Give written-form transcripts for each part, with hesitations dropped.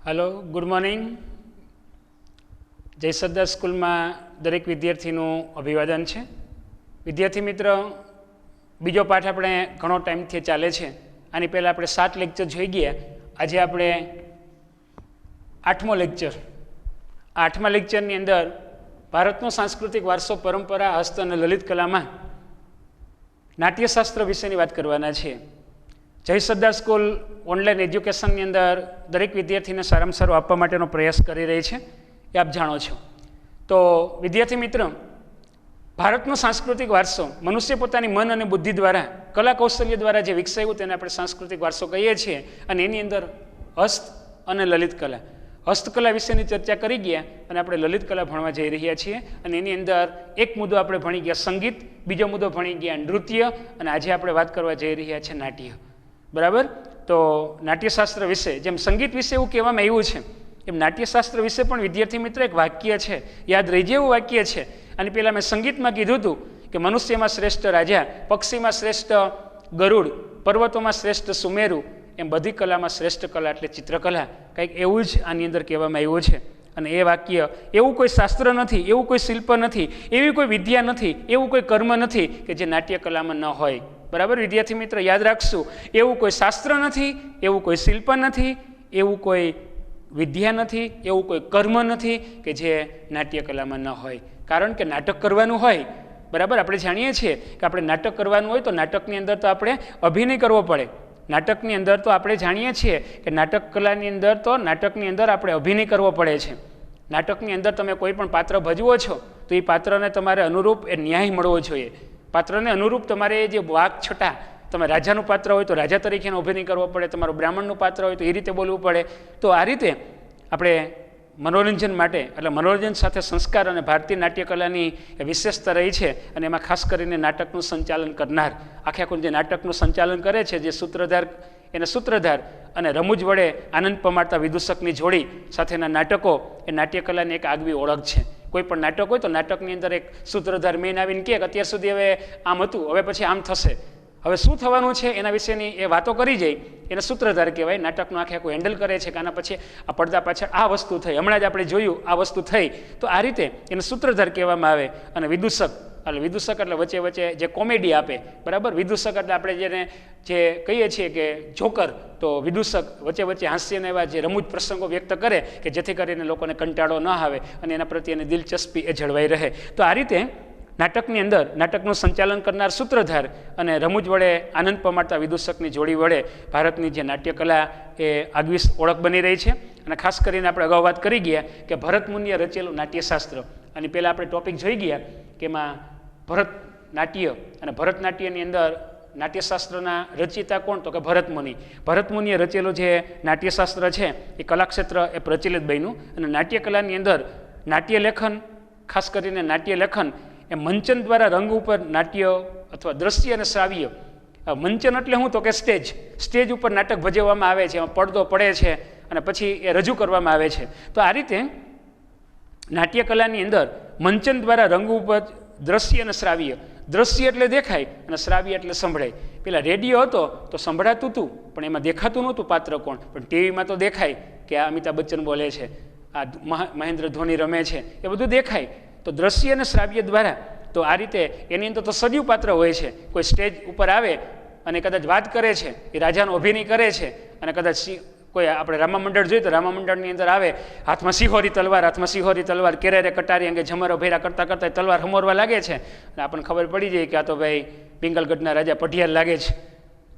Hello good morning. जय सरदार school में दरेक विद्यार्थीनु अभिवादन है। विद्यार्थी मित्र, बीजो पाठ अपने घणो टाइम थी चाले छे। आनी पहला अपने 7 लेक्चर जोई गया। आज अपने 8मो लेक्चर। 8मा लेक्चर अंदर भारतनो सांस्कृतिक वारसो, परंपरा, हस्त और ललित कला में नाट्यशास्त्र विषय बात करवाना छे। जय सरदार स्कूल ऑनलाइन एज्युकेशन अंदर दरेक विद्यार्थी ने सारामां सारुं आपवा माटेनो प्रयास करी रही है, ये आप जाणो छो। तो विद्यार्थी मित्र, भारतनो सांस्कृतिक वारसो मनुष्य पोतानी मन और बुद्धि द्वारा, कला कौशल्य द्वारा जे विकसाव्युं तेने आपणे सांस्कृतिक वारसो कहीए छीए। अने एनी अंदर हस्त और ललित कला, हस्तकला विषयनी चर्चा करी गया और आपणे ललित कला भणवा जई रह्या छीए। अने एनी अंदर एक मुद्दो आपणे भणी गया संगीत, बीजो मुद्दो भणी गया नृत्य, अने आज आपणे वात करवा जई रह्या छे नाट्य। बराबर। तो नाट्यशास्त्र विषय जेम संगीत विषय एवं कहेवामां आव्युं छे, एम नाट्यशास्त्र विषय पण विद्यार्थी मित्र एक वाक्य है, याद रही जाए एवं वाक्य है। अने पहला मैं संगीत में कीधुं हतुं कि मनुष्य में श्रेष्ठ राजा, पक्षी में श्रेष्ठ गरुड़, पर्वतों में श्रेष्ठ सुमेरु, एम बधी कला में श्रेष्ठ कला एटले चित्रकला। कंईक एवुं ज आनी अंदर कहेवामां आव्युं छे। अने ए वाक्य एवं कोई शास्त्र नहीं, एवं कोई शिल्प नहीं, एवी कोई विद्या नहीं, एवं कोई कर्म नहीं कि जे नाट्यकला में न होय। बराबर विद्यार्थी मित्र, याद राखशुं, एवं कोई शास्त्र नहीं, एवं कोई शिल्प नहीं, एवं कोई विद्या नहीं, एवं कोई कर्म नहीं कि जे नाट्यकला में न होय। कारण के नाटक करवानुं होय, बराबर आपणे जाणीए छीए कि आपणे नाटक करवानुं होय तो नाटकनी अंदर तो आपणे अभिनय करवो पड़े। नाटकनी अंदर तो आपणे जाणीए छीए कि नाटक कलानी अंदर तो नाटकनी अंदर आपणे अभिनय करवो पड़े छे। नाटकनी अंदर तमे कोई पण पात्र भजवो छो तो ए पात्रने तमारे अनुरूप ए न्याय मळवो जोईए। पात्रने अनुरूप तमारे जे वाक छटा, तमे राजानुं पात्र होय तो राजा तरीकेनो अभिनय करवो पड़े, तमारुं ब्राह्मणनुं पात्र होय तो ए रीते बोलवुं पड़े। तो आ रीते आपणे मनोरंजन माटे एटले मनोरंजन साथे संस्कार और भारतीय नाट्यकलानी विशेषता रही है। अने एमां खास करीने नाटकनुं संचालन करनार, आखे आखुं जे नाटकनुं संचालन करे छे, जे सूत्रधार, एने सूत्रधार अने रमूज वडे आनंद पमाड़ता विदूषकनी जोड़ी साथेना नाटको ए नाट्यकलानी एक आगवी ओळख छे। कोई पण नाटक होय तो नाटकनी अंदर एक सूत्रधार मेन आवीने कहे अत्यार सुधी हवे आम हतुं, हवे पछी आम थशे, हवे शुं थवानुं छे एना विशेनी ए वातो करी जाय, एने सूत्रधार कहेवाय। नाटकनुं आखे आखुं हेन्डल करे छे, आना पछी आ પડદા पाछळ आ वस्तु थई, हमणां ज आपणे जोयुं आ वस्तु थई, तो आ रीते एने सूत्रधार कहेवामां आवे। अने विदूषक એટલે વિદૂષક એટલે વચ્ચે વચ્ચે જે કોમેડી આપે, બરાબર। વિદૂષક એટલે આપણે જેને જે કહીએ છીએ કે જોકર, તો વિદૂષક વચ્ચે વચ્ચે હાસ્યના એવા જે રમૂજ પ્રસંગો વ્યક્ત કરે કે જેથી કરીને લોકોને કંટાળો ન આવે અને એના પ્રત્યેની દિલચસ્પી એ જળવાઈ રહે। તો આ રીતે નાટકની અંદર નાટકનું સંચાલન કરનાર સૂત્રધાર અને રમૂજ વડે આનંદ પમાડતા વિદૂષકની જોડી વડે ભારતની જે નાટ્યકલા એ આગવી ઓળખ બની રહી છે। અને ખાસ કરીને આપણે અગાઉ વાત કરી ગયા કે ભરત મુનિએ રચેલું નાટ્યશાસ્ત્ર, અને પહેલાં આપણે ટોપિક જોઈ ગયા કે એમાં ભરતનાટ્ય અને ભરતનાટ્યની અંદર નાટ્યશાસ્ત્રના રચયિતા કોણ, તો કે ભરત મુનિ। ભરત મુનિએ રચેલું જે નાટ્યશાસ્ત્ર છે એ કલાક્ષેત્ર એ પ્રચલિત બન્યું। અને નાટ્યકલાની અંદર નાટ્યલેખન, ખાસ કરીને નાટ્યલેખન એ મંચન દ્વારા રંગ ઉપર નાટ્ય અથવા દ્રશ્ય અને શ્રાવ્ય। મંચન એટલે શું, તો કે સ્ટેજ, સ્ટેજ ઉપર નાટક ભજવવામાં આવે છે, એમાં પડદો પડે છે અને પછી એ રજૂ કરવામાં આવે છે। તો આ રીતે નાટ્યકલાની અંદર મંચન દ્વારા રંગ ઉપર દ્રશ્ય અને શ્રાવ્ય, દ્રશ્ય એટલે દેખાય અને શ્રાવ્ય એટલે સંભળાય। પેલા રેડિયો હતો તો સંભળાતું હતું પણ એમાં દેખાતું નહોતું પાત્ર કોણ, પણ ટીવીમાં તો દેખાય કે આ અમિતાભ બચ્ચન બોલે છે, આ મહેન્દ્ર ધોની રમે છે, એ બધું દેખાય। તો દ્રશ્ય અને શ્રાવ્ય દ્વારા તો આ રીતે એની અંદર તો સજીવ પાત્ર હોય છે। કોઈ સ્ટેજ ઉપર આવે અને કદાચ વાત કરે છે, એ રાજાનો અભિનય કરે છે, અને કદાચ કોઈ આપણે રામામંડળ જોઈએ તો રામામંડળની અંદર આવે, હાથમાં સિંહોરી તલવાર, હાથમાં સિંહોરી તલવાર, કેરેરે કટારી અંગે ઝમરો ભેરા કરતાં કરતાં તલવાર હમોરવા લાગે છે, અને આપણને ખબર પડી જાય કે આ તો ભાઈ પિંગલગઢના રાજા પઢિયાર લાગે છે।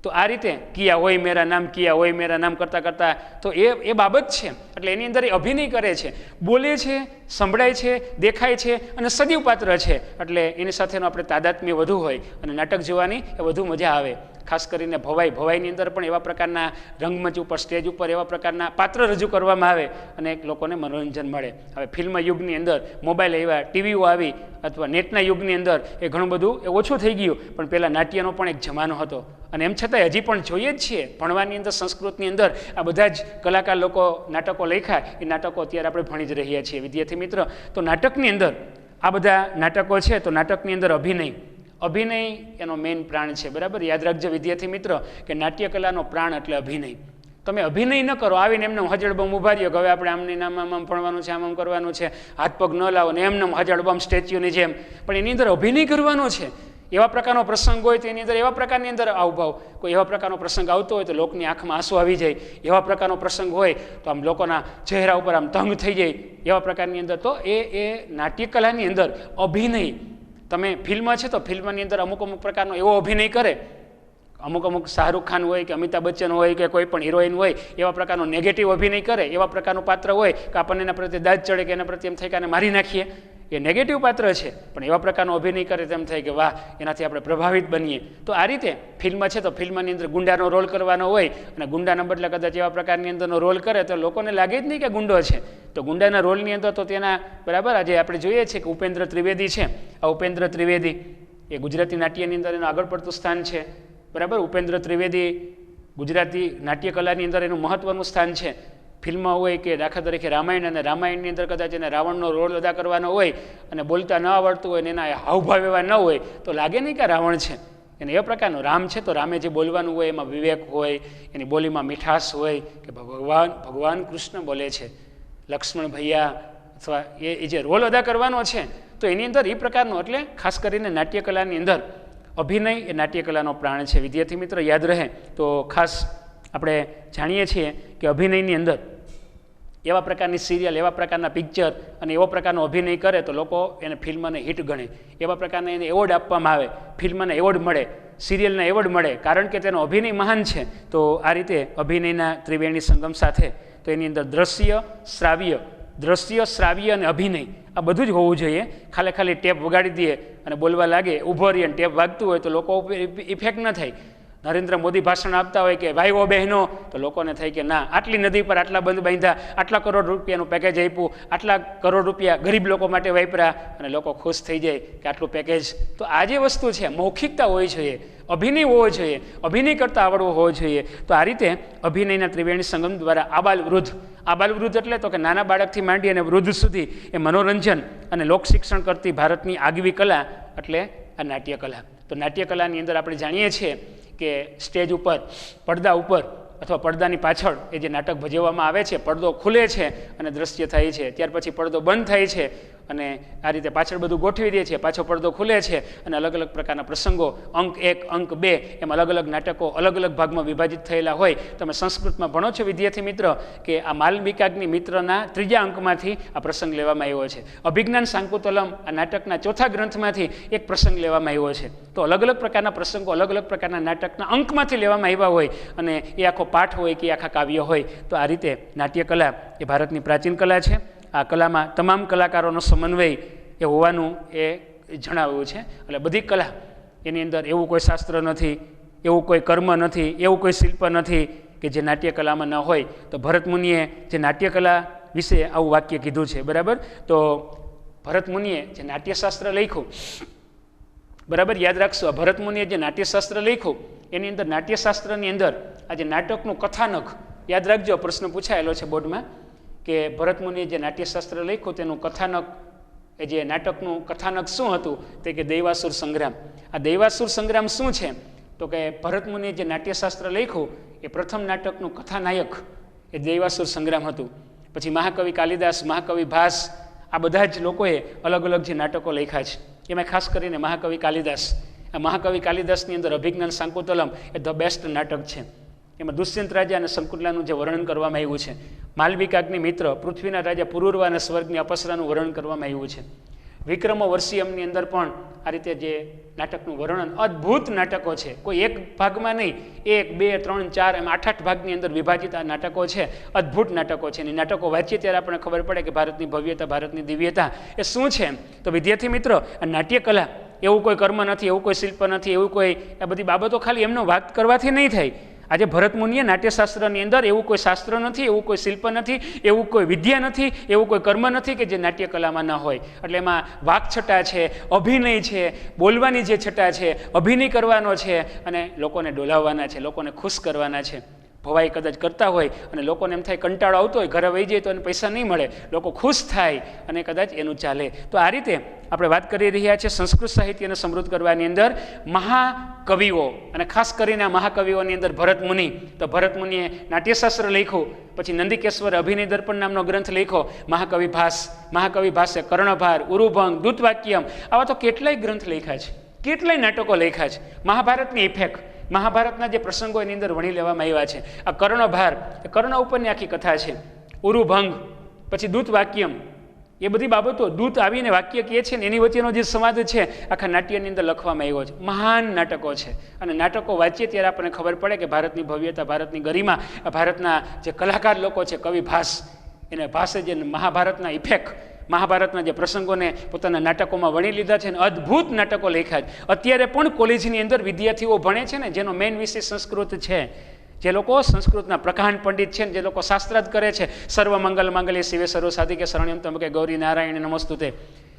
તો આ રીતે કિયા હોય મેરા નામ, કિયા હોય મેરા નામ કરતાં કરતાં તો એ બાબત છે। એટલે એની અંદર એ અભિનય કરે છે, બોલે છે, સંભળાય છે, દેખાય છે અને સજીવ પાત્ર છે, એટલે એની સાથેનો આપણે તાદાત્મ્ય વધુ હોય અને નાટક જોવાની એ વધુ મજા આવે। ખાસ કરીને ભવાઈ, ભવાઈની અંદર પણ એવા પ્રકારના રંગમંચ ઉપર, સ્ટેજ ઉપર એવા પ્રકારના પાત્ર રજૂ કરવામાં આવે અને લોકોને મનોરંજન મળે। હવે ફિલ્મ યુગની અંદર મોબાઈલ આવ્યા, ટીવીઓ આવી અથવા નેટના યુગની અંદર એ ઘણું બધું એ ઓછું થઈ ગયું, પણ પહેલાં નાટ્યનો પણ એક જમાનો હતો। અને એમ છતાંય હજી પણ જોઈએ જ છીએ ભણવાની અંદર, સંસ્કૃતની અંદર આ બધા જ કલાકાર લોકો નાટકો લખ્યા, એ નાટકો અત્યારે આપણે ભણી જ રહ્યા છીએ વિદ્યાર્થી મિત્ર। તો નાટકની અંદર આ બધા નાટકો છે, તો નાટકની અંદર અભિનય, અભિનય એનો મેઇન પ્રાણ છે, બરાબર। યાદ રાખજો વિદ્યાર્થી મિત્ર કે નાટ્યકલાનો પ્રાણ એટલે અભિનય। તમે અભિનય ન કરો, આવીને એમને હજળબમ ઊભા રહ્યો કે હવે આપણે આમની નામ આમ ભણવાનું છે, આમ કરવાનું છે, હાથ પગ ન લાવો ને એમને હજળબમ સ્ટેચ્યુની જેમ, પણ એની અંદર અભિનય કરવાનો છે. એવા પ્રકારનો પ્રસંગ હોય તો એની અંદર એવા પ્રકારની અંદર હાવભાવ, કોઈ એવા પ્રકારનો પ્રસંગ આવતો હોય તો લોકની આંખમાં આંસુ આવી જાય, એવા પ્રકારનો પ્રસંગ હોય તો આમ લોકોના ચહેરા ઉપર આમ તંગ થઈ જાય, એવા પ્રકારની અંદર તો એ નાટ્યકલાની અંદર અભિનય. તમે ફિલ્મ છે તો ફિલ્મની અંદર અમુક પ્રકારનો એવો અભિનય કરે, અમુક શાહરૂખ ખાન હોય કે અમિતાભ બચ્ચન હોય કે કોઈ પણ હિરોઈન હોય એવા પ્રકારનો નેગેટિવ અભિનય કરે, એવા પ્રકારનું પાત્ર હોય કે આપણને એના પ્રત્યે દાજ ચડે કે એના પ્રત્યે એમ થાય કે આને મારી નાખીએ, એ નેગેટિવ પાત્ર છે, પણ એવા પ્રકારનો અભિનય કરે તેમ થાય કે વાહ, એનાથી આપણે પ્રભાવિત બનીએ. તો આ રીતે ફિલ્મ છે તો ફિલ્મની અંદર ગુંડાનો રોલ કરવાનો હોય અને ગુંડાના બદલે કદાચ એવા પ્રકારની અંદરનો રોલ કરે તો લોકોને લાગે જ નહીં કે ગુંડો છે. તો ગુંડાના રોલની અંદર તો તેના બરાબર આજે આપણે જોઈએ છીએ કે ઉપેન્દ્ર ત્રિવેદી છે, આ ઉપેન્દ્ર ત્રિવેદી એ ગુજરાતી નાટ્યની અંદર એનું આગળ પડતું સ્થાન છે. બરાબર, ઉપેન્દ્ર ત્રિવેદી ગુજરાતી નાટ્યકલાની અંદર એનું મહત્ત્વનું સ્થાન છે. ફિલ્મ હોય કે દાખલા તરીકે રામાયણ, અને રામાયણની અંદર કદાચ એને રાવણનો રોલ અદા કરવાનો હોય અને બોલતા ન આવડતું હોય ને એના હાવભાવ એવા ન હોય તો લાગે નહીં કે રાવણ છે. એને એ પ્રકારનો રામ છે તો રામે જે બોલવાનું હોય એમાં વિવેક હોય, એની બોલીમાં મીઠાશ હોય કે ભગવાન કૃષ્ણ બોલે છે, લક્ષ્મણ ભૈયા, અથવા એ જે રોલ અદા કરવાનો છે તો એની અંદર એ પ્રકારનો, એટલે ખાસ કરીને નાટ્યકલાની અંદર અભિનય એ નાટ્યકલાનો પ્રાણ છે. વિદ્યાર્થી મિત્ર યાદ રહે તો ખાસ આપણે જાણીએ છીએ કે અભિનયની અંદર એવા પ્રકારની સિરિયલ, એવા પ્રકારના પિક્ચર અને એવો પ્રકારનો અભિનય કરે તો લોકો એને ફિલ્મને હિટ ગણે, એવા પ્રકારના એને એવોર્ડ આપવામાં આવે, ફિલ્મને એવોર્ડ મળે, સિરિયલને એવોર્ડ મળે, કારણ કે તેનો અભિનય મહાન છે. તો આ રીતે અભિનયના ત્રિવેણી સંગમ સાથે તો એની અંદર દ્રશ્ય, શ્રાવ્ય અને અભિનય આ બધું જ હોવું જોઈએ. ખાલી ટેપ વગાડી દઈએ અને બોલવા લાગે, ઊભો રહીએ અને ટેપ વાગતું હોય તો લોકો ઉપર ઇફેક્ટ ન થાય. નરેન્દ્ર મોદી ભાષણ આપતા હોય કે ભાઈઓ બહેનો, તો લોકોને થાય કે ના, આટલી નદી પર આટલા બંધ બાંધ્યા, આટલા કરોડ રૂપિયાનું પેકેજ આપ્યું, આટલા કરોડ રૂપિયા ગરીબ લોકો માટે વાપર્યા, અને લોકો ખુશ થઈ જાય કે આટલું પેકેજ. તો આ જે વસ્તુ છે મૌખિકતા હોવી જોઈએ, અભિનય હોવો જોઈએ, અભિનય કરતાં આવડવો હોવો જોઈએ. તો આ રીતે અભિનયના ત્રિવેણી સંગમ દ્વારા આબાલવૃદ્ધ એટલે તો કે નાના બાળકથી માંડી અને વૃદ્ધ સુધી એ મનોરંજન અને લોકશિક્ષણ કરતી ભારતની આગવી કલા એટલે આ નાટ્યકલા. તો નાટ્યકલાની અંદર આપણે જાણીએ છીએ કે સ્ટેજ ઉપર, પડદા ઉપર અથવા પડદાની પાછળ એ જે નાટક ભજવવામાં આવે છે, પડદો ખુલે છે અને દ્રશ્ય થાય છે, ત્યાર પછી પડદો બંધ થાય છે અને આ રીતે પાછળ બધું ગોઠવી દે છે, પાછો પડદો ખુલે છે અને અલગ અલગ પ્રકારના પ્રસંગો, અંક 1, અંક 2 એમ અલગ અલગ નાટકો અલગ અલગ ભાગમાં વિભાજિત થયેલા હોય. તમે સંસ્કૃતમાં ભણો છો વિદ્યાર્થી મિત્ર કે આ માલવિકાગ્નિ મિત્રના 3જા અંકમાંથી આ પ્રસંગ લેવામાં આવ્યો છે. અભિજ્ઞાન શાંકુતલમ આ નાટકના 4થા ગ્રંથમાંથી એક પ્રસંગ લેવામાં આવ્યો છે. તો અલગ અલગ પ્રકારના પ્રસંગો અલગ અલગ પ્રકારના નાટકના અંકમાંથી લેવામાં આવ્યા હોય અને એ આખો પાઠ હોય કે આખા કાવ્ય હોય. તો આ રીતે નાટ્યકલા એ ભારતની પ્રાચીન કલા છે. આ કલામાં તમામ કલાકારોનો સમન્વય એ હોવાનું એ જણાવ્યું છે. એટલે બધી કલા એની અંદર એવું કોઈ શાસ્ત્ર નથી, એવું કોઈ કર્મ નથી, એવું કોઈ શિલ્પ નથી કે જે નાટ્યકલામાં ન હોય. તો ભરત મુનિએ જે નાટ્યકલા વિશે આવું વાક્ય કીધું છે. બરાબર, તો ભરત મુનિએ જે નાટ્યશાસ્ત્ર લખ્યું, બરાબર યાદ રાખશો, ભરત મુનિએ જે નાટ્યશાસ્ત્ર લખ્યું એની અંદર નાટ્યશાસ્ત્રની અંદર આ જે નાટકનું કથાનક, યાદ રાખજો પ્રશ્ન પૂછાયેલો છે બોર્ડમાં કે ભરત મુનિએ જે નાટ્યશાસ્ત્ર લખ્યું તેનું કથાનક, એ જે નાટકનું કથાનક શું હતું તે કે દૈવાસુર સંગ્રામ. આ દૈવાસુર સંગ્રામ શું છે તો કે ભરત મુનિએ જે નાટ્યશાસ્ત્ર લખ્યું એ પ્રથમ નાટકનું કથાનાયક એ દૈવાસુર સંગ્રામ હતું. પછી મહાકવિ કાલિદાસ, મહાકવિ ભાસ, આ બધા જ લોકોએ અલગ અલગ જે નાટકો લખ્યા છે. એમાં ખાસ કરીને મહાકવિ કાલિદાસ, આ મહાકવિ કાલિદાસની અંદર અભિજ્ઞાન શાંકુતલમ એ ધ બેસ્ટ નાટક છે. એમાં દુષ્યંત રાજા અને શંકુતલાનું જે વર્ણન કરવામાં આવ્યું છે, માલવિકાગ્નિ મિત્ર, પૃથ્વીના રાજા પુરુરવા અને સ્વર્ગની અપસરાનું વર્ણન કરવામાં આવ્યું છે. વિક્રમો વર્ષિયમની અંદર પણ આ રીતે જે નાટકનું વર્ણન, અદ્ભુત નાટકો છે. કોઈ એક ભાગમાં નહીં, 1, 2, 3, 4 એમ 8 ભાગની અંદર વિભાજિત આ નાટકો છે. અદ્ભુત નાટકો છે. અને નાટકો વાંચીએ ત્યારે આપણને ખબર પડે કે ભારતની ભવ્યતા, ભારતની દિવ્યતા એ શું છે. તો વિદ્યાર્થી મિત્રો, આ નાટ્યકલા એવું કોઈ કર્મ નથી, એવું કોઈ શિલ્પ નથી, એવું કોઈ, આ બધી બાબતો ખાલી એમનો વાત કરવાથી નહીં થાય. આજે ભરત મુનિએ નાટ્યશાસ્ત્રની અંદર એવું કોઈ શાસ્ત્ર નથી, એવું કોઈ શિલ્પ નથી, એવું કોઈ વિદ્યા નથી, એવું કોઈ કર્મ નથી કે જે નાટ્યકલામાં ન હોય. એટલે એમાં વાકછટા છે, અભિનય છે, બોલવાની જે છટા છે, અભિનય કરવાનો છે અને લોકોને ડોલાવવાના છે, લોકોને ખુશ કરવાના છે. ભવાઈ કદાચ કરતા હોય અને લોકોને એમ થાય કંટાળો આવતો હોય, ઘરે વહી જાય તો એને પૈસા નહીં મળે, લોકો ખુશ થાય અને કદાચ એનું ચાલે. તો આ રીતે આપણે વાત કરી રહ્યા છીએ સંસ્કૃત સાહિત્યને સમૃદ્ધ કરવાની અંદર મહાકવિઓ, અને ખાસ કરીને આ મહાકવિઓની અંદર ભરત મુનિ. તો ભરત મુનિએ નાટ્યશાસ્ત્ર લખ્યું, પછી નંદિકેશ્વર અભિનય દર્પણ નામનો ગ્રંથ લખ્યો, મહાકવિ ભાસે કર્ણભાર, ઉરુભંગ, દૂતવાક્યમ, આવા તો કેટલાય ગ્રંથ લખ્યા છે, કેટલાય નાટકો લખ્યા છે. મહાભારતની ઇફેક્ટ, મહાભારતના જે પ્રસંગો એની અંદર વણી લેવામાં આવ્યા છે. આ કર્ણભાર, કર્ણ ઉપરની આખી કથા છે. ઉરુભંગ, પછી દૂતવાક્યમ, એ બધી બાબતો, દૂત આવીને વાક્ય કહે છે ને એની વચ્ચેનો જે સંવાદ છે આખા નાટ્યની અંદર લખવામાં આવ્યો છે. મહાન નાટકો છે, અને નાટકો વાંચીએ ત્યારે આપણને ખબર પડે કે ભારતની ભવ્યતા, ભારતની ગરિમા, ભારતના જે કલાકાર લોકો છે, કવિ ભાસ, એને ભાસે જે મહાભારતના ઇફેક્ટ, મહાભારતના જે પ્રસંગોને પોતાના નાટકોમાં વણી લીધા છે, અને અદ્ભુત નાટકો લખ્યા છે. અત્યારે પણ કોલેજની અંદર વિદ્યાર્થીઓ ભણે છે ને, જેનો મેઇન વિષય સંસ્કૃત છે, જે લોકો સંસ્કૃતના પ્રકાંડ પંડિત છે, જે લોકો શાસ્ત્રાર્થ કરે છે, સર્વ મંગલ માંગલ્ય શિવે સર્વ સાધિકે શરણ્યમ ત્રંબકે ગૌરી નારાયણ નમસ્તુતે,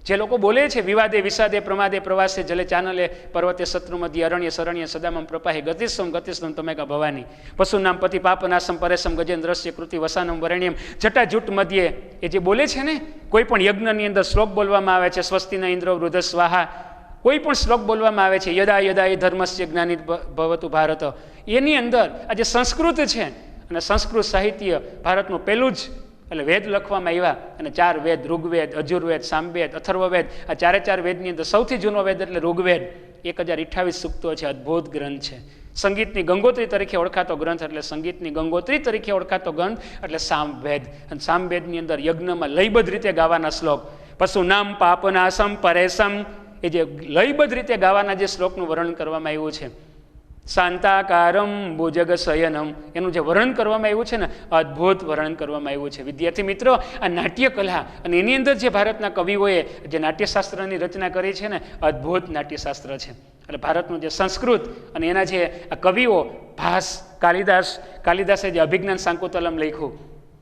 જે લોકો બોલે છે વિવાદે વિષાદે પ્રમાદે પ્રવાસે જલે ચાનલે પર્વતે શત્રુ મધ્ય અરણ્ય શરણ્ય સદામમ પ્રપાહે ગતિસ્તમ તમેકા ભવાની પશુનામ પતિ પાપનાશમ પરેશમ ગજેન્દ્રસ્ય કૃતિ વસાનમ વરણ્યમ જટાજૂટ મધ્યે. એ જે બોલે છે ને, કોઈ પણ યજ્ઞની અંદર શ્લોક બોલવામાં આવે છે, સ્વસ્તિના ઇન્દ્ર વૃદ્ધ સ્વાહા, કોઈ પણ શ્લોક બોલવામાં આવે છે, યદા યદા એ ધર્મસ્ય જ્ઞાનિત ભવતું ભારત, એની અંદર આ જે સંસ્કૃત છે, અને સંસ્કૃત સાહિત્ય ભારતનું પહેલું જ એટલે વેદ લખવામાં આવ્યા, અને 4 વેદ, ઋગ્વેદ, અજુર્વેદ, સામવેદ, અથર્વવેદ, આ 4 વેદની અંદર સૌથી જૂનો વેદ એટલે ઋગ્વેદ. 1028 સૂક્તો છે, અદ્ભુત ગ્રંથ છે. સંગીતની ગંગોત્રી તરીકે ઓળખાતો ગ્રંથ એટલે સંગીતની ગંગોત્રી તરીકે ઓળખાતો ગ્રંથ એટલે સામવેદ. અને સામવેદની અંદર યજ્ઞમાં લયબદ્ધ રીતે ગાવાના શ્લોક, પશુનામ પાપનાશમ પરેશમ, એ જે લયબદ્ધ રીતે ગાવાના જે શ્લોકનું વર્ણન કરવામાં આવ્યું છે, શાંતાકારમ ભુજગ શયનમ, એનું જે વર્ણન કરવામાં આવ્યું છે ને, અદ્ભુત વર્ણન કરવામાં આવ્યું છે. વિદ્યાર્થી મિત્રો, આ નાટ્ય કલા, અને એની અંદર જે ભારતના કવિઓએ જે નાટ્યશાસ્ત્રની રચના કરી છે ને, અદ્ભુત નાટ્યશાસ્ત્ર છે. એટલે ભારતનું જે સંસ્કૃત અને એના જે આ કવિઓ, ભાસ, કાલિદાસે જે અભિજ્ઞાન શાંકુતલમ લખ્યું,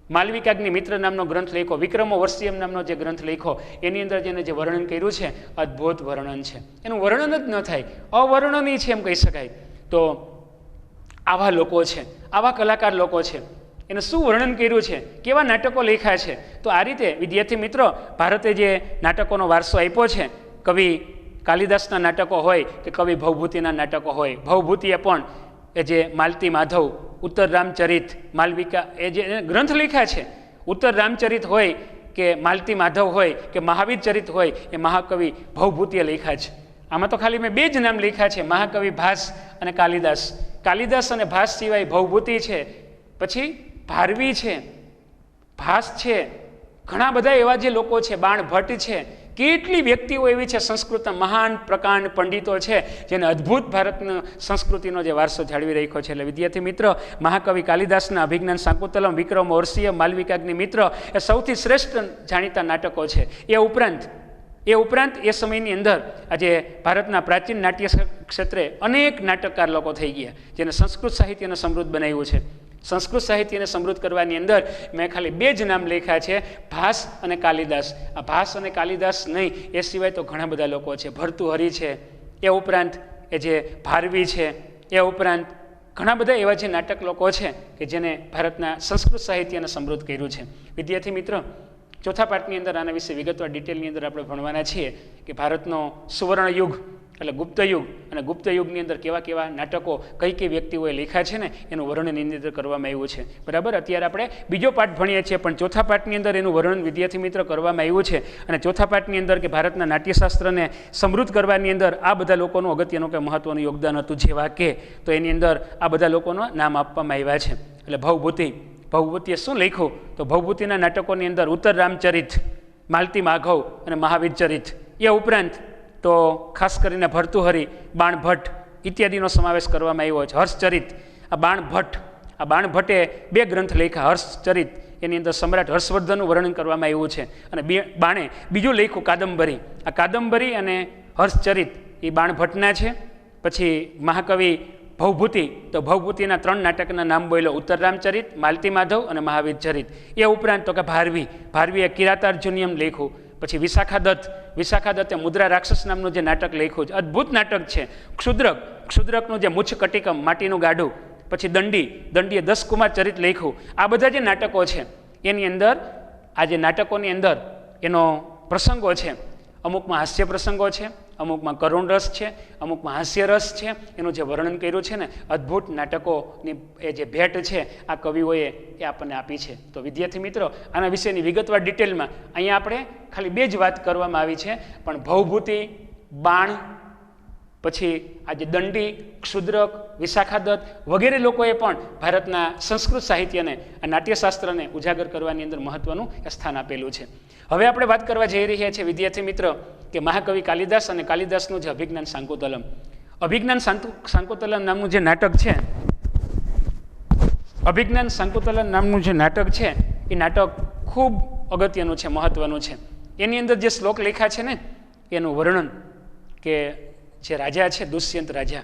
માલવિકાગ્નિ મિત્ર નામનો ગ્રંથ લખ્યો, વિક્રમો વર્ષિયમ નામનો જે ગ્રંથ લખ્યો, એની અંદર જેને જે વર્ણન કર્યું છે, અદ્ભુત વર્ણન છે. એનું વર્ણન જ ન થાય, અવર્ણનીય છે એમ કહી શકાય. તો આવા લોકો છે, આવા કલાકાર લોકો છે, એને શું વર્ણન કર્યું છે, કેવા નાટકો લખ્યા છે. તો આ રીતે વિદ્યાર્થી મિત્રો, ભારતે જે નાટકોનો વારસો આપ્યો છે, કવિ કાલિદાસના નાટકો હોય કે કવિ ભવભૂતિના નાટકો હોય, ભવભૂતિએ પણ એ જે માલતી માધવ, ઉત્તર રામચરિત, માલવિકા, એ જે ગ્રંથ લખ્યા છે, ઉત્તર રામચરિત હોય કે માલતી માધવ હોય કે મહાવીર ચરિત હોય, એ મહાકવિ ભવભૂતિએ લખ્યા છે. આમાં તો ખાલી મેં 2 જ નામ લખ્યા છે, મહાકવિ ભાસ અને કાલિદાસ. કાલિદાસ અને ભાસ સિવાય ભવભૂતિ છે, પછી ભારવી છે, ભાસ છે, ઘણા બધા એવા જે લોકો છે, બાણ ભટ્ટ છે, કેટલી વ્યક્તિઓ એવી છે સંસ્કૃતના મહાન પ્રકાંડ પંડિતો છે, જેને અદ્ભુત ભારતનો સંસ્કૃતિનો જે વારસો જાળવી રાખ્યો છે. એટલે વિદ્યાર્થી મિત્રો, મહાકવિ કાલિદાસના અભિજ્ઞાન શાંકુતલમ, વિક્રમ વર્ષીય, માલવિકાગ્નિ મિત્ર એ સૌથી શ્રેષ્ઠ જાણીતા નાટકો છે. એ ઉપરાંત એ સમયની અંદર આજે ભારતના પ્રાચીન નાટ્ય ક્ષેત્રે અનેક નાટકકાર લોકો થઈ ગયા, જેને સંસ્કૃત સાહિત્યને સમૃદ્ધ બનાવ્યું છે. સંસ્કૃત સાહિત્યને સમૃદ્ધ કરવાની અંદર મેં ખાલી 2 જ નામ લખ્યા છે, ભાસ અને કાલિદાસ. આ ભાસ અને કાલિદાસ નહીં, એ સિવાય તો ઘણા બધા લોકો છે. ભર્તુહરિ છે, એ ઉપરાંત એ જે ભારવી છે, એ ઉપરાંત ઘણા બધા એવા જે નાટક લોકો છે કે જેને ભારતના સંસ્કૃત સાહિત્યને સમૃદ્ધ કર્યું છે. વિદ્યાર્થી મિત્રો, ચોથા પાઠની અંદર આના વિશે વિગતવાર ડિટેલની અંદર આપણે ભણવાના છીએ કે ભારતનો સુવર્ણ યુગ એટલે ગુપ્ત યુગ, અને ગુપ્ત યુગની અંદર કેવા કેવા નાટકો કઈ વ્યક્તિઓએ લખ્યા છે ને, એનું વર્ણન એની અંદર કરવામાં આવ્યું છે. બરાબર, અત્યારે આપણે બીજો પાઠ ભણીએ છીએ, પણ ચોથા પાઠની અંદર એનું વર્ણન વિદ્યાર્થી મિત્ર કરવામાં આવ્યું છે. અને ચોથા પાઠની અંદર કે ભારતના નાટ્યશાસ્ત્રને સમૃદ્ધ કરવાની અંદર આ બધા લોકોનું અગત્યનું કે મહત્વનું યોગદાન હતું, જેવા કે તો એની અંદર આ બધા લોકોના નામ આપવામાં આવ્યા છે. એટલે ભવભૂતિએ શું લખ્યું, તો ભવભૂતિના નાટકોની અંદર ઉત્તર રામચરિત, માલતી માધવ અને મહાવીર ચરિત, એ ઉપરાંત તો ખાસ કરીને ભર્તુહરિ, બાણ ભટ્ટ ઇત્યાદિનો સમાવેશ કરવામાં આવ્યો છે. હર્ષચરિત, આ બાણ ભટ્ટે 2 ગ્રંથ લખ્યા. હર્ષચરિત, એની અંદર સમ્રાટ હર્ષવર્ધનનું વર્ણન કરવામાં આવ્યું છે, અને બાણે બીજું લખ્યું કાદંબરી. આ કાદંબરી અને હર્ષચરિત એ બાણ ભટ્ટના છે. પછી મહાકવિ ભવભૂતિ, તો ભવભૂતિના 3 નાટકના નામ બોલ્યો, ઉત્તર રામચરિત, માલતી માધવ અને મહાવીર ચરિત. એ ઉપરાંત તો કે ભારવીએ કિરાતાર્જુનિયમ લખ્યું. પછી વિશાખાદત્તે મુદ્રા રાક્ષસ નામનું જે નાટક લખ્યું છે, અદ્ભુત નાટક છે. ક્ષુદ્રકનું જે મુચ્છ કટિકમ, માટીનું ગાડું, પછી દંડીએ 10 કુમાર ચરિત લખ્યું. આ બધા જે નાટકો છે એની અંદર આ જે નાટકોની અંદર એનો પ્રસંગો છે, અમુકમાં હાસ્ય પ્રસંગો છે, અમુકમાં કરુણ રસ છે, અમુકમાં હાસ્ય રસ છે. એનું જે વર્ણન કર્યું છે ને, અદ્ભુત નાટકોની એ જે ભેટ છે આ કવિઓએ એ આપણને આપી છે. તો વિદ્યાર્થી મિત્રો, આના વિશેની વિગતવાર ડિટેલમાં અહીંયા આપણે ખાલી 2 જ વાત કરવામાં આવી છે, પણ ભવભૂતિ, બાણ, પછી આજે દંડી, ક્ષુદ્રક, વિશાખાદત્ત વગેરે લોકોએ પણ ભારતના સંસ્કૃત સાહિત્યને, આ નાટ્યશાસ્ત્રને ઉજાગર કરવાની અંદર મહત્વનું સ્થાન આપેલું છે. હવે આપણે વાત કરવા જઈ રહ્યા છીએ વિદ્યાર્થી મિત્ર કે મહાકવિ કાલિદાસ અને કાલિદાસનું જે અભિજ્ઞાન શાંકુતલમ. અભિજ્ઞાન શાંકુતલમ નામનું જે નાટક છે, અભિજ્ઞાન શાંકુતલમ નામનું જે નાટક છે એ નાટક ખૂબ અગત્યનું છે, મહત્વનું છે. એની અંદર જે શ્લોક લખ્યા છે ને એનું વર્ણન કે જે રાજા છે, દુષ્યંત રાજા,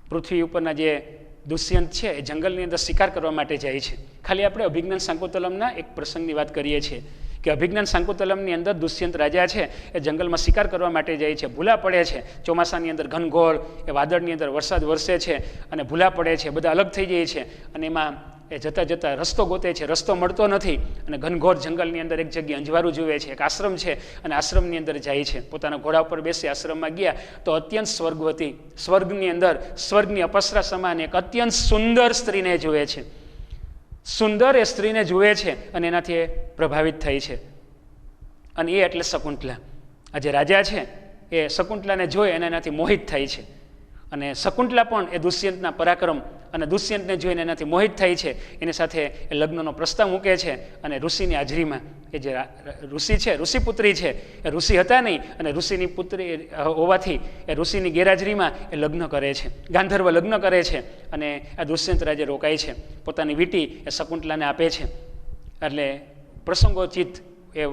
પૃથ્વી ઉપરના જે દુષ્યંત છે એ જંગલની અંદર શિકાર કરવા માટે જાય છે. ખાલી આપણે અભિજ્ઞાન શાંકુતલમના એક પ્રસંગની વાત કરીએ છીએ કે અભિજ્ઞાન શાંકુતલમની અંદર દુષ્યંત રાજા છે એ જંગલમાં શિકાર કરવા માટે જાય છે. ભૂલા પડે છે, ચોમાસાની અંદર ઘનઘોર એ વાદળની અંદર વરસાદ વરસે છે અને ભૂલા પડે છે, બધા અલગ થઈ જાય છે અને એમાં એ જતાં જતાં રસ્તો ગોતે છે, રસ્તો મળતો નથી અને ઘનઘોર જંગલની અંદર એક જગ્યાએ અંજવારું જુએ છે, એક આશ્રમ છે અને આશ્રમની અંદર જાય છે. પોતાના ઘોડા ઉપર બેસી આશ્રમમાં ગયા તો અત્યંત સ્વર્ગવતી, સ્વર્ગની અંદર સ્વર્ગની અપસરા સમાન એક અત્યંત સુંદર સ્ત્રીને જુએ છે. સુંદર એ સ્ત્રીને જુએ છે અને એનાથી એ પ્રભાવિત થઈ છે અને એ એટલે શકુંતલા. આ જે રાજા છે એ શકુંતલાને જોઈ અને એનાથી મોહિત થાય છે અને શકુંતલા પણ એ દુષ્યંતના પરાક્રમ અને દુષ્યંતને જોઈને એનાથી મોહિત થાય છે. એની સાથે એ લગ્નનો પ્રસ્તાવ મૂકે છે અને ઋષિની હાજરીમાં એ જે ઋષિ છે, ઋષિપુત્રી છે, એ ઋષિ હતા નહીં અને ઋષિની પુત્રી હોવાથી એ ઋષિની ગેરહાજરીમાં એ લગ્ન કરે છે, ગાંધર્વ લગ્ન કરે છે અને આ દુષ્યંત રાજે રોકાય છે. પોતાની વીંટી એ શકુંતલાને આપે છે. એટલે પ્રસંગોચિત એ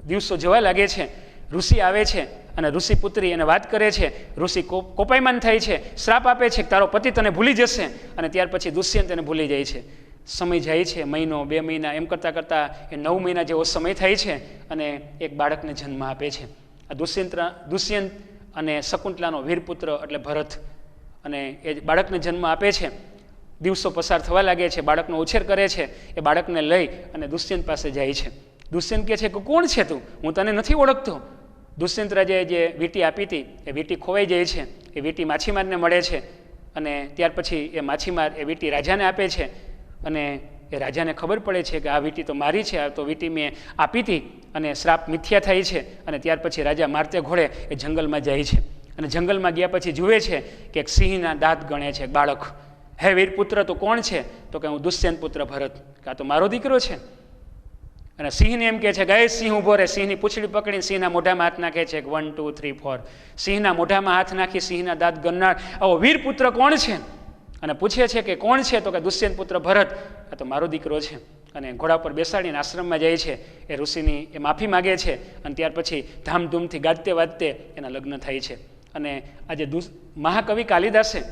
દિવસો જવા લાગે છે. ઋષિ આવે છે અને ઋષિ પુત્રી એને વાત કરે છે. ઋષિ કોપાયમાન થાય છે, શ્રાપ આપે છે કે તારો પતિ તને ભૂલી જશે અને ત્યાર પછી દુષ્યંત એને ભૂલી જાય છે. સમય જાય છે, મહિનો, 2 મહિના, એમ કરતાં કરતાં એ 9 મહિના જેવો સમય થાય છે અને એક બાળકને જન્મ આપે છે. આ દુષ્યંત અને શકુંતલાનો વીરપુત્ર એટલે ભરત, અને એ બાળકને જન્મ આપે છે. દિવસો પસાર થવા લાગે છે, બાળકનો ઉછેર કરે છે. એ બાળકને લઈ અને દુષ્યંત પાસે જાય છે. દુષ્યંત કહે છે કે કોણ છે તું, હું તને નથી ઓળખતો. દુષ્યંત રાજાએ જે વીંટી આપી હતી એ વીંટી ખોવાઈ જાય છે. એ વીંટી માછીમારને મળે છે અને ત્યાર પછી એ માછીમાર એ વીંટી રાજાને આપે છે અને એ રાજાને ખબર પડે છે કે આ વીંટી તો મારી છે, આ તો વીંટી મેં આપી હતી અને શ્રાપ મિથ્યા થાય છે. અને ત્યાર પછી રાજા મારતે ઘોડે એ જંગલમાં જાય છે અને જંગલમાં ગયા પછી જુએ છે કે એક સિંહના દાંત ગણે છે બાળક. હે વીરપુત્ર, તો કોણ છે? તો કે હું દુષ્યંત પુત્ર ભરત, કે આ તો મારો દીકરો છે. અને સિંહને એમ કહે છે કે સિંહ ઉભો રહે. સિંહની પૂંછડી પકડીને સિંહના મોઢામાં હાથ નાખે છે, 1 2 3 4. સિંહના મોઢામાં હાથ નાખી સિંહના દાંત ગણનાર આવો વીરપુત્ર કોણ છે? અને પૂછે છે કે કોણ છે? તો કે દુષ્યંત પુત્ર ભરત, આ તો મારો દીકરો છે. અને ઘોડા પર બેસાડીને આશ્રમમાં જાય છે. એ ઋષિની એ માફી માગે છે અને ત્યાર પછી ધામધૂમથી ગાજતે વાજતે એના લગ્ન થાય છે. અને આજે મહાકવિ કાલિદાસે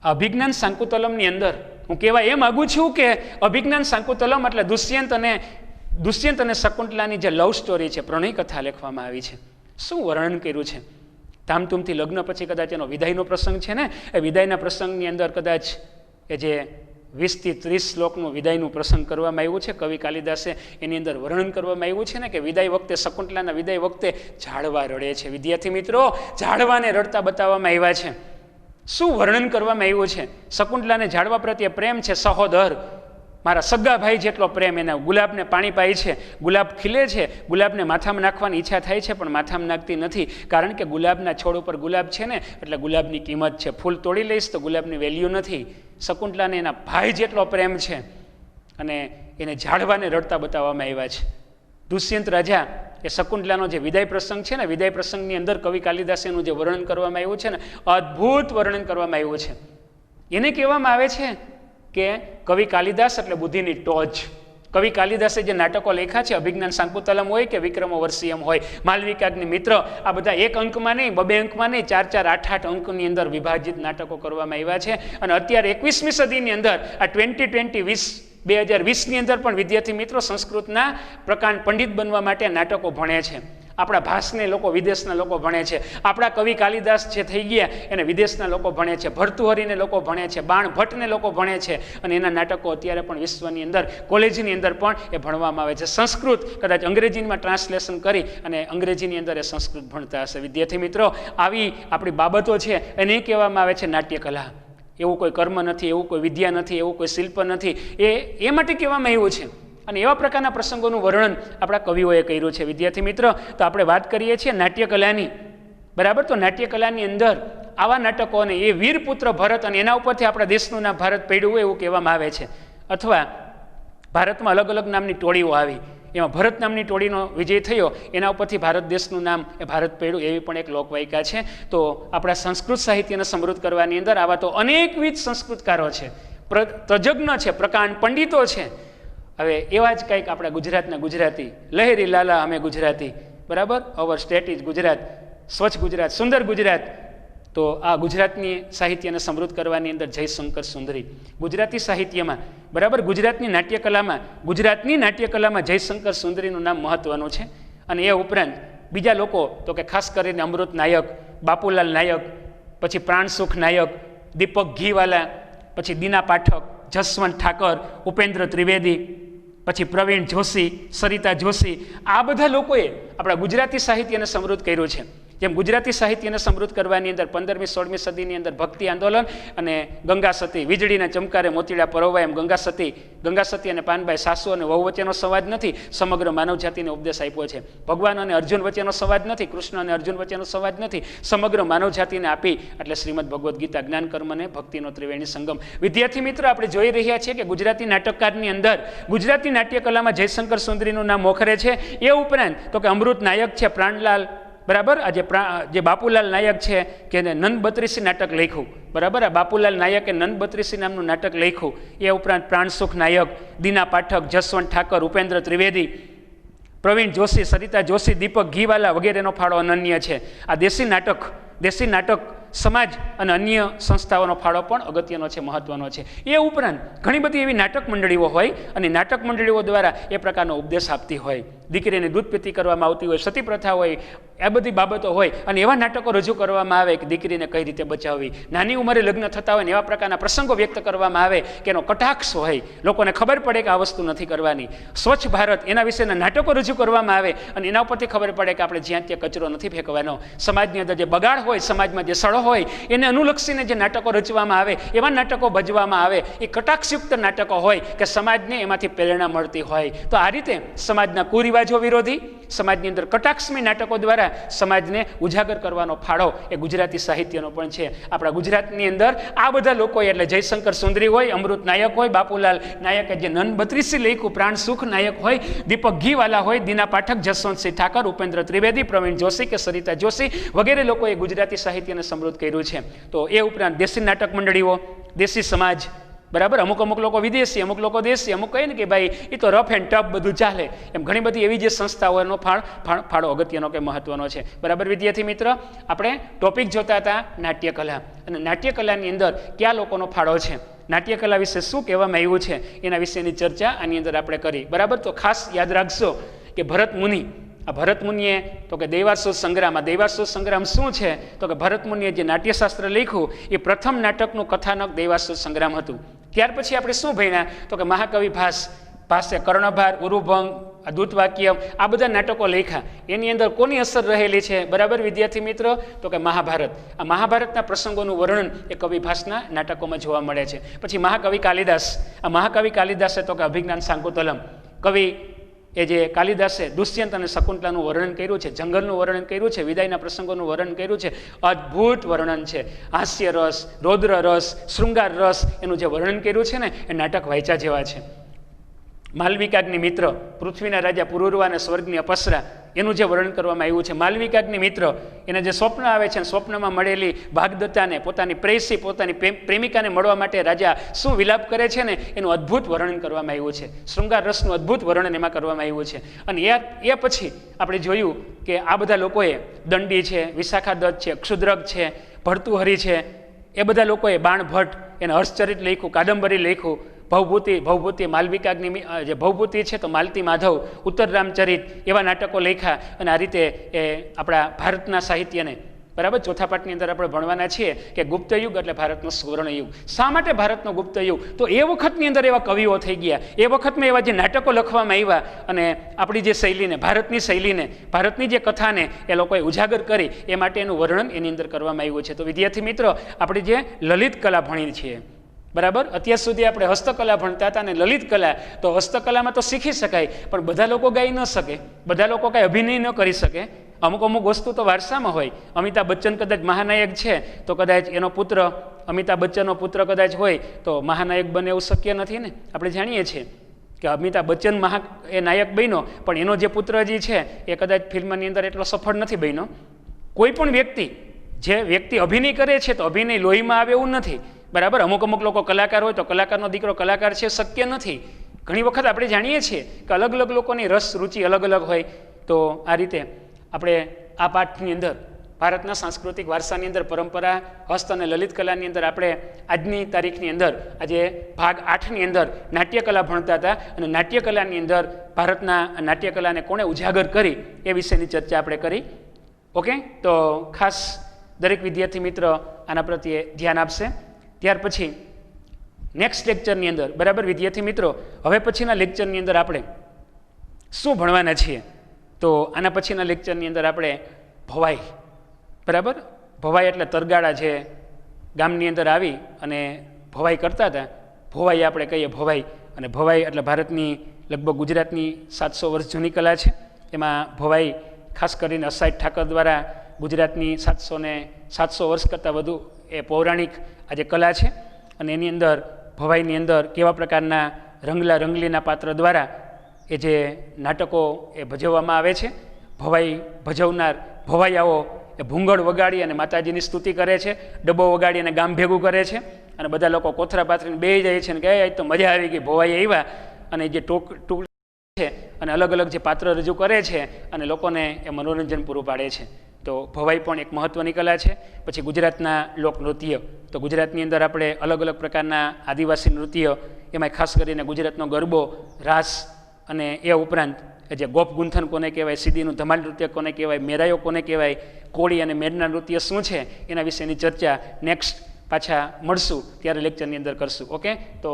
અભિજ્ઞાન શાંકુતલમની અંદર હું કહેવા એ માગું છું કે અભિજ્ઞાન શાંકુતલમ એટલે દુષ્યંત અને શકુંતલાની જે લવ સ્ટોરી છે, પ્રણય કથા લખવામાં આવી છે. શું વર્ણન કર્યું છે. ધામધૂમથી લગ્ન પછી કદાચ એનો વિદાયનો પ્રસંગ છે ને, એ વિદાયના પ્રસંગની અંદર કદાચ એ જે 20 થી 30 શ્લોકનું વિદાયનું પ્રસંગ કરવામાં આવ્યું છે. કવિ કાલિદાસે એની અંદર વર્ણન કરવામાં આવ્યું છે ને કે વિદાય વખતે, શકુંતલાના વિદાય વખતે ઝાડવા રડે છે. વિદ્યાર્થી મિત્રો, ઝાડવાને રડતા બતાવવામાં આવ્યા છે. શું વર્ણન કરવામાં આવ્યું છે. શકુંતલાને ઝાડવા પ્રત્યે પ્રેમ છે, સહોદર, મારા સગા ભાઈ જેટલો પ્રેમ એના. ગુલાબને પાણી પાય છે, ગુલાબ ખીલે છે, ગુલાબને માથામાં નાખવાની ઈચ્છા થાય છે પણ માથામાં નાખતી નથી, કારણ કે ગુલાબના છોડ ઉપર ગુલાબ છે ને એટલે ગુલાબની કિંમત છે. ફૂલ તોડી લઈશ તો ગુલાબની વેલ્યુ નથી. શકુંતલાને એના ભાઈ જેટલો પ્રેમ છે અને એને ઝાડવાને રડતા બતાવવામાં આવ્યા છે. દુષ્યંત રાજા એ શકુંતલાનો જે વિદાય પ્રસંગ છે ને, વિદાય પ્રસંગની અંદર કવિ કાલિદાસેનું જે વર્ણન કરવામાં આવ્યું છે ને, અદ્ભુત વર્ણન કરવામાં આવ્યું છે. એને કહેવામાં આવે છે કે કવિ કાલિદાસ એટલે બુદ્ધિની ટોચ. કવિ કાલિદાસે જે નાટકો લખ્યા છે, અભિજ્ઞાન શાંકુતલમ હોય કે વિક્રમોર્વશિયમ હોય, માલવિકાગ્નિ મિત્ર, આ બધા 1 અંકમાં નહીં, 2 અંકમાં નહીં, 4 4 8 8 અંકની અંદર વિભાજિત નાટકો કરવામાં આવ્યા છે. અને અત્યારે 21મી સદીની અંદર આ 2020ની અંદર પણ વિદ્યાર્થી મિત્રો સંસ્કૃતના પ્રકાંડ પંડિત બનવા માટે નાટકો ભણે છે. આપણા ભાસને લોકો વિદેશના લોકો ભણે છે, આપણા કવિ કાલિદાસ જે થઈ ગયા એને વિદેશના લોકો ભણે છે, ભર્તુહરીને લોકો ભણે છે, બાણ ભટ્ટને લોકો ભણે છે, અને એના નાટકો અત્યારે પણ વિશ્વની અંદર કોલેજની અંદર પણ એ ભણવામાં આવે છે. સંસ્કૃત કદાચ અંગ્રેજીમાં ટ્રાન્સલેશન કરી અને અંગ્રેજીની અંદર એ સંસ્કૃત ભણતા હશે. વિદ્યાર્થી મિત્રો, આવી આપણી બાબતો છે એને કહેવામાં આવે છે નાટ્યકલા. એવું કોઈ કર્મ નથી, એવું કોઈ વિદ્યા નથી, એવું કોઈ શિલ્પ નથી, એ માટે કહેવામાં આવ્યું છે. અને એવા પ્રકારના પ્રસંગોનું વર્ણન આપણા કવિઓએ કર્યું છે. વિદ્યાર્થી મિત્ર, તો આપણે વાત કરીએ છીએ નાટ્યકલાની, બરાબર. તો નાટ્યકલાની અંદર આવા નાટકોને એ વીરપુત્ર ભરત, અને એના ઉપરથી આપણા દેશનું નામ ભારત પડ્યું હોય એવું કહેવામાં આવે છે. અથવા ભારતમાં અલગ અલગ નામની ટોળીઓ આવી, એમાં ભરત નામની ટોળીનો વિજય થયો, એના ઉપરથી ભારત દેશનું નામ એ ભારત પડ્યું, એવી પણ એક લોકવાયકા છે. તો આપણા સંસ્કૃત સાહિત્યને સમૃદ્ધ કરવાની અંદર આવા તો અનેકવિધ સંસ્કૃતકારો છે, તજજ્ઞ છે, પ્રકાંડ પંડિતો છે. હવે એવા જ કંઈક આપણા ગુજરાતના ગુજરાતી, લહેરી લાલા અમે ગુજરાતી, બરાબર, અવર સ્ટેટ ઇઝ ગુજરાત, સ્વચ્છ ગુજરાત, સુંદર ગુજરાત. તો આ ગુજરાતની સાહિત્યને સમૃદ્ધ કરવાની અંદર જયશંકર સુંદરી ગુજરાતી સાહિત્યમાં, બરાબર, ગુજરાતની નાટ્યકલામાં જયશંકર સુંદરીનું નામ મહત્વનું છે. અને એ ઉપરાંત બીજા લોકો તો કે ખાસ કરીને અમૃત નાયક, બાપુલાલ નાયક, પછી પ્રાણસુખ નાયક, દીપક ઘીવાલા, પછી દીના પાઠક, જસવંત ઠાકર, ઉપેન્દ્ર ત્રિવેદી, પછી પ્રવીણ જોશી, સરિતા જોશી, આ બધા લોકોએ આપણા ગુજરાતી સાહિત્યને સમૃદ્ધ કર્યું છે. જેમ ગુજરાતી સાહિત્યને સમૃદ્ધ કરવાની અંદર 15મી 16મી સદીની અંદર ભક્તિ આંદોલન અને ગંગા સતી, વીજળીના ચમકારે મોતીડા પરોવાય, એમ ગંગા સતી અને પાનબાઈ સાસુ અને વહુ વચ્ચેનો સંવાદ નથી, સમગ્ર માનવ જાતિને ઉપદેશ આપ્યો છે. ભગવાન અને અર્જુન વચ્ચેનો સંવાદ નથી, કૃષ્ણ અને અર્જુન વચ્ચેનો સંવાદ નથી, સમગ્ર માનવ જાતિને આપી એટલે શ્રીમદ ભગવદ્ ગીતા, જ્ઞાન કર્મ અને ભક્તિનો ત્રિવેણી સંગમ. વિદ્યાર્થી મિત્રો, આપણે જોઈ રહ્યા છીએ કે ગુજરાતી નાટકકારની અંદર ગુજરાતી નાટ્યકલામાં જયશંકર સુંદરીનું નામ મોખરે છે. એ ઉપરાંત તો કે અમૃત નાયક છે, પ્રાણલાલ, બરાબર, જે બાપુલાલ નાયક છે કે નંદ બત્રીસી નાટક લખ્યું, બરાબર, આ બાપુલાલ નાયકે નંદ બત્રીસી નામનું નાટક લખ્યું. એ ઉપરાંત પ્રાણસુખ નાયક, દીના પાઠક, જસવંત ઠાકર, ઉપેન્દ્ર ત્રિવેદી, પ્રવીણ જોશી, સરિતા જોશી, દીપક ઘીવાલા વગેરેનો ફાળો અનન્ય છે. આ દેશી નાટક સમાજ અને અન્ય સંસ્થાઓનો ફાળો પણ અગત્યનો છે, મહત્વનો છે. એ ઉપરાંત ઘણી બધી એવી નાટક મંડળીઓ હોય અને નાટક મંડળીઓ દ્વારા એ પ્રકારનો ઉપદેશ આપતી હોય, દીકરીને દૂધ પીતી કરવામાં આવતી હોય, સતી પ્રથા હોય, આ બધી બાબતો હોય, અને એવા નાટકો રજૂ કરવામાં આવે કે દીકરીને કઈ રીતે બચાવવી, નાની ઉંમરે લગ્ન થતા હોય ને એવા પ્રકારના પ્રસંગો વ્યક્ત કરવામાં આવે કે એનો કટાક્ષ હોય, લોકોને ખબર પડે કે આ વસ્તુ નથી કરવાની. સ્વચ્છ ભારત, એના વિશેના નાટકો રજૂ કરવામાં આવે અને એના ઉપરથી ખબર પડે કે આપણે જ્યાં ત્યાં કચરો નથી ફેંકવાનો. સમાજની અંદર જે બગાડ હોય, સમાજમાં જે સડો હોય, એને અનુલક્ષીને જે નાટકો રચવામાં આવે, એવા નાટકો ભજવામાં આવે, એ કટાક્ષયુક્ત નાટકો હોય કે સમાજને એમાંથી પ્રેરણા મળતી હોય. તો આ રીતે સમાજના કુરિવાજો વિરોધી, સમાજની અંદર કટાક્ષમી નાટકો દ્વારા સમાજને ઉજાગર કરવાનો ફાળો એ ગુજરાતી સાહિત્યનો પણ છે. આપણા ગુજરાતની અંદર આ બધા લોકો એટલે જયશંકર સુંદરી હોય, અમૃત નાયક હોય, બાપુલાલ નાયકે જે નંદ બત્રીસી લખ્યું, પ્રાણસુખ નાયક હોય, દીપક ઘીવાલા હોય, દીના પાઠક, જસવંતસિંહ ઠાકર, ઉપેન્દ્ર ત્રિવેદી, પ્રવીણ જોશી કે સરિતા જોશી વગેરે લોકોએ ગુજરાતી સાહિત્યને સમૃદ્ધ કર્યું છે. તો એ ઉપરાંત દેશી નાટક મંડળીઓ, દેશી સમાજ, બરાબર, અમુક લોકો વિદેશી, અમુક લોકો દેશી, અમુક કહે ને કે ભાઈ એ તો રફ એન્ડ ટફ બધું ચાલે, એમ ઘણી બધી એવી જે સંસ્થાઓનો ફાળો અગત્યનો કે મહત્વનો છે. બરાબર વિદ્યાર્થી મિત્ર, આપણે ટોપિક જોતા હતા નાટ્યકલા, અને નાટ્યકલાની અંદર કયા લોકોનો ફાળો છે, નાટ્યકલા વિશે શું કહેવામાં આવ્યું છે, એના વિશેની ચર્ચા આની અંદર આપણે કરી. બરાબર, તો ખાસ યાદ રાખજો કે ભરત મુનિ, આ ભરત મુનિએ તો કે દૈવાસુર સંગ્રામ, આ દૈવાસુર સંગ્રામ શું છે તો કે ભરત મુનિએ જે નાટ્યશાસ્ત્ર લખ્યું એ પ્રથમ નાટકનું કથાનક દૈવાસુર સંગ્રામ હતું. ત્યાર પછી આપણે શું ભણ્યા તો કે મહાકવિ ભાસે કર્ણભાર, ઉરુભંગ, દૂતવાક્ય, આ બધા નાટકો લખ્યા. એની અંદર કોની અસર રહેલી છે, બરાબર વિદ્યાર્થી મિત્રો, તો કે મહાભારત. આ મહાભારતના પ્રસંગોનું વર્ણન એ કવિ ભાસના નાટકોમાં જોવા મળે છે. પછી મહાકવિ કાલિદાસ, આ મહાકવિ કાલિદાસે તો કે અભિજ્ઞાન શાકુંતલમ, કવિ એ જે કાલિદાસે દુષ્યંત અને શકુંતલાનું વર્ણન કર્યું છે, જંગલનું વર્ણન કર્યું છે, વિદાયના પ્રસંગોનું વર્ણન કર્યું છે, અદ્ભુત વર્ણન છે. હાસ્ય રસ, રૌદ્ર રસ, શૃંગાર રસ, એનું જે વર્ણન કર્યું છે ને એ નાટક વાંચ્યા જેવા છે. માલવિકાગ્નિ મિત્ર, પૃથ્વીના રાજા પુરુરવા અને સ્વર્ગની અપસરા, એનું જે વર્ણન કરવામાં આવ્યું છે. માલવિકાગ્નિ મિત્ર, એને જે સ્વપ્ન આવે છે, સ્વપ્નમાં મળેલી ભાગદત્તાને, પોતાની પ્રેયસી, પોતાની પ્રેમિકાને મળવા માટે રાજા શું વિલાપ કરે છે ને એનું અદ્ભુત વર્ણન કરવામાં આવ્યું છે. શૃંગાર રસનું અદ્ભુત વર્ણન એમાં કરવામાં આવ્યું છે. અને એ પછી આપણે જોયું કે આ બધા લોકોએ દંડી છે, વિશાખા દત્ત છે, ક્ષુદ્રક છે, ભર્તુહરી છે, એ બધા લોકોએ બાણ ભટ્ટ એને હર્ષચરિત લખ્યું, કાદંબરી લખ્યું, ભવભૂતિ માલવિકાગ્નિ જે ભવભૂતિ છે તો માલતી માધવ, ઉત્તર રામચરિત એવા નાટકો લખ્યા અને આ રીતે એ આપણા ભારતના સાહિત્યને બરાબર ચોથા પાઠની અંદર આપણે ભણવાના છીએ કે ગુપ્ત યુગ એટલે ભારતનો સુવર્ણ યુગ. શા માટે ભારતનો ગુપ્ત યુગ? તો એ વખતની અંદર એવા કવિઓ થઈ ગયા, એ વખતમાં એવા જે નાટકો લખવામાં આવ્યા અને આપણી જે શૈલીને, ભારતની શૈલીને, ભારતની જે કથાને એ લોકોએ ઉજાગર કરી એ માટે એનું વર્ણન એની અંદર કરવામાં આવ્યું છે. તો વિદ્યાર્થી મિત્રો, આપણે જે લલિત કલા ભણીએ છીએ બરાબર, અત્યાર સુધી આપણે હસ્તકલા ભણતા હતા અને લલિત કલા, તો હસ્તકલામાં તો શીખી શકાય પણ બધા લોકો ગાઈ ન શકે, બધા લોકો કાંઈ અભિનય ન કરી શકે. અમુક વસ્તુ તો વારસામાં હોય. અમિતાભ બચ્ચન કદાચ મહાનાયક છે તો કદાચ એનો પુત્ર, અમિતાભ બચ્ચનનો પુત્ર કદાચ હોય તો મહાનાયક બને એવું શક્ય નથી ને. આપણે જાણીએ છીએ કે અમિતાભ બચ્ચન એ નાયક બન્યો પણ એનો જે પુત્ર જે છે એ કદાચ ફિલ્મની અંદર એટલો સફળ નથી બન્યો. કોઈ પણ વ્યક્તિ અભિનય કરે છે તો અભિનય લોહીમાં આવે એવું નથી બરાબર. અમુક લોકો કલાકાર હોય તો કલાકારનો દીકરો કલાકાર છે, શક્ય નથી. ઘણી વખત આપણે જાણીએ છીએ કે અલગ અલગ લોકોની રસ રૂચિ અલગ અલગ હોય. તો આ રીતે આપણે આ પાઠની અંદર ભારતના સાંસ્કૃતિક વારસાની અંદર પરંપરા, હસ્ત અને લલિત કલાની અંદર આપણે આજની તારીખની અંદર આજે ભાગ 8ની અંદર નાટ્યકલા ભણતા હતા અને નાટ્યકલાની અંદર ભારતના નાટ્યકલાને કોણે ઉજાગર કરી એ વિશેની ચર્ચા આપણે કરી. ઓકે, તો ખાસ દરેક વિદ્યાર્થી મિત્ર આના પ્રત્યે ધ્યાન આપશે. ત્યાર પછી નેક્સ્ટ લેક્ચરની અંદર બરાબર વિદ્યાર્થી મિત્રો, હવે પછીના લેક્ચરની અંદર આપણે શું ભણવાના છીએ? તો આના પછીના લેક્ચરની અંદર આપણે ભવાઈ બરાબર, ભવાઈ એટલે તરગાળા છે, ગામની અંદર આવી અને ભવાઈ કરતા હતા, ભવાઈ આપણે કહીએ ભવાઈ. અને ભવાઈ એટલે ભારતની લગભગ ગુજરાતની 700 વર્ષ જૂની કલા છે. એમાં ભવાઈ ખાસ કરીને અસાઈડ ઠાકર દ્વારા ગુજરાતની 700 વર્ષ કરતાં વધુ એ પૌરાણિક આજે કલા છે. અને એની અંદર ભવાઈની અંદર કેવા પ્રકારના રંગલા રંગલીના પાત્ર દ્વારા એ જે નાટકો એ ભજવવામાં આવે છે. ભવાઈ ભજવનાર ભવાઈયાઓ એ ભૂંગળ વગાડી અને માતાજીની સ્તુતિ કરે છે, ડબ્બો વગાડી અને ગામ ભેગું કરે છે અને બધા લોકો કોથરા પાથરીને બેસી જાય છે અને કહે તો મજા આવી ગઈ, ભવાઈ આવ્યા. અને જે ટુકડી છે અને અલગ અલગ જે પાત્ર રજૂ કરે છે અને લોકોને એ મનોરંજન પૂરું પાડે છે. તો ભવાઈ પણ એક મહત્ત્વની કલા છે. પછી ગુજરાતના લોકનૃત્ય, તો ગુજરાતની અંદર આપણે અલગ અલગ પ્રકારના આદિવાસી નૃત્ય, એમાં ખાસ કરીને ગુજરાતનો ગરબો, રાસ અને એ ઉપરાંત જે ગોપ ગુંથન કોને કહેવાય, સીડીનું ધમાલ નૃત્ય કોને કહેવાય, મેરાયો કોને કહેવાય, કોળી અને મેળના નૃત્ય શું છે એના વિશેની ચર્ચા નેક્સ્ટ પાછા મળશું ત્યારે લેક્ચરની અંદર કરશું. ઓકે, તો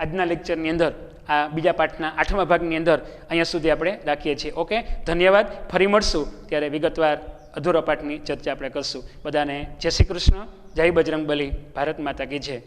આજના લેક્ચરની અંદર આ બીજા પાઠના 8મા ભાગની અંદર અહીંયા સુધી આપણે રાખીએ છીએ. ઓકે, ધન્યવાદ. ફરી મળશું ત્યારે વિગતવાર અધૂરા પાઠની ચર્ચા આપણે કરશું. બધાને જય શ્રી કૃષ્ણ, જય બજરંગબલી, ભારત માતા કી જય.